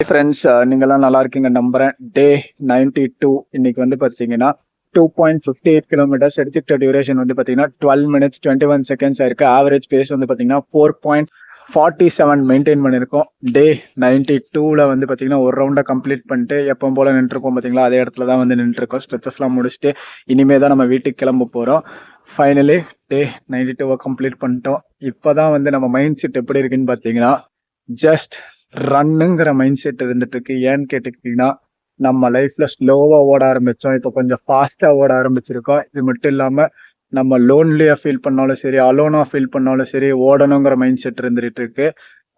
Friends, நீங்கெல்லாம் நல்லா இருக்கீங்க நம்புறேன். டே 92 இன்னைக்கு வந்து பார்த்தீங்கன்னா 2.58 கிலோமீட்டர்ஸ். எடுத்துக்கிட்ட டியூரேஷன் வந்து பார்த்தீங்கன்னா 12 மினிட்ஸ் 21 செகண்ட்ஸ் ஆயிருக்கு. ஆவரேஜ் பேஸ் வந்து பார்த்தீங்கன்னா 4.47 மெயின்டைன் பண்ணியிருக்கோம். டே 92ல வந்து பார்த்தீங்கன்னா ஒரு ரவுண்டை கம்ப்ளீட் பண்ணிட்டு எப்போ போல நின்றுருக்கோம் பார்த்தீங்களா, அதே இடத்துல தான் வந்து நின்றுருக்கோம். ஸ்ட்ரெச்சஸ்லாம் முடிச்சுட்டு இனிமே தான் நம்ம வீட்டுக்கு கிளம்ப போகிறோம். ஃபைனலி டே 92 கம்ப்ளீட் பண்ணிட்டோம். இப்போதான் வந்து நம்ம மைண்ட் செட் எப்படி இருக்குன்னு பார்த்தீங்கன்னா, ஜஸ்ட் ரன்னுங்கிற மைண்ட் செட் இருந்துட்டு இருக்கு. ஏன்னு கேட்டுக்கிட்டீங்கன்னா, நம்ம லைஃப்ல ஸ்லோவா ஓட ஆரம்பிச்சோம், இப்போ கொஞ்சம் ஃபாஸ்டா ஓட ஆரம்பிச்சிருக்கோம். இது மட்டும் இல்லாம நம்ம லோன்லியா ஃபீல் பண்ணாலும் சரி, அலோனா ஃபீல் பண்ணாலும் சரி, ஓடணுங்கிற மைண்ட் செட் இருந்துட்டு இருக்கு.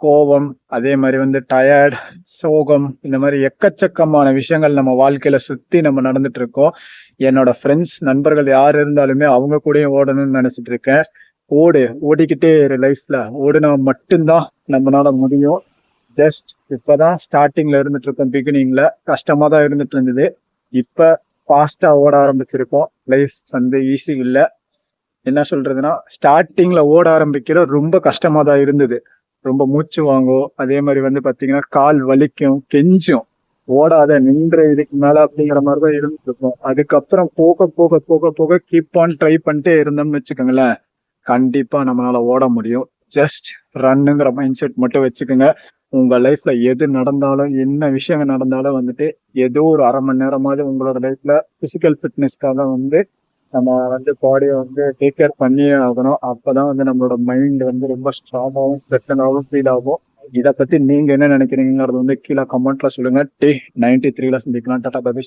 கோவம், அதே மாதிரி வந்து டயர்ட், சோகம், இந்த மாதிரி எக்கச்சக்கமான விஷயங்கள் நம்ம வாழ்க்கையில சுத்தி நம்ம நடந்துட்டு இருக்கோம். என்னோட ஃப்ரெண்ட்ஸ், நண்பர்கள் யார் இருந்தாலுமே அவங்க கூடயும் ஓடணும்னு நினைச்சிட்டு இருக்கேன். ஓடிக்கிட்டே இரு. லைஃப்ல ஓடுனா மட்டும்தான் நம்மளால முடியும். ஜஸ்ட் இப்பதான் ஸ்டார்டிங்ல இருந்துட்டு இருக்கோம். பிகினிங்ல கஷ்டமா தான் இருந்துட்டு இருந்தது. இப்ப ஃபாஸ்டா ஓட ஆரம்பிச்சிருக்கோம். லைஃப் வந்து ஈஸி இல்ல. என்ன சொல்றதுன்னா, ஸ்டார்டிங்ல ஓட ஆரம்பிக்கிற ரொம்ப கஷ்டமா தான் இருந்தது. ரொம்ப மூச்சு வாங்கும். அதே மாதிரி வந்து பாத்தீங்கன்னா கால் வலிக்கும், கெஞ்சும். ஓடாத, நின்ற, இதுக்கு மேல அப்படிங்கிற மாதிரிதான் இருந்துட்டு இருக்கும். அதுக்கப்புறம் போக போக போக போக கீப் ஆன் ட்ரை பண்ணிட்டே இருந்தோம்னு வச்சுக்கோங்களேன், கண்டிப்பா நம்மளால ஓட முடியும். ஜஸ்ட் ரன்னுங்கிற மைண்ட் செட் மட்டும் வச்சுக்கோங்க. உங்க லைஃப்ல எது நடந்தாலும், என்ன விஷயங்கள் நடந்தாலும் வந்துட்டு ஏதோ ஒரு அரை மணி நேரமாவது உங்களோட லைஃப்ல பிசிக்கல் ஃபிட்னஸ்க்காக வந்து நம்ம வந்து பாடியை வந்து டேக் கேர் பண்ணியே ஆகணும். அப்பதான் வந்து நம்மளோட மைண்ட் வந்து ரொம்ப ஸ்ட்ராங்காகவும் பெட்டனாகவும் ஃபீல் ஆகும். இதை பத்தி நீங்க என்ன நினைக்கிறீங்கிறது வந்து கீழே கமெண்ட்ல சொல்லுங்க. டே 93ல சந்திக்கலாம். Tata bye by.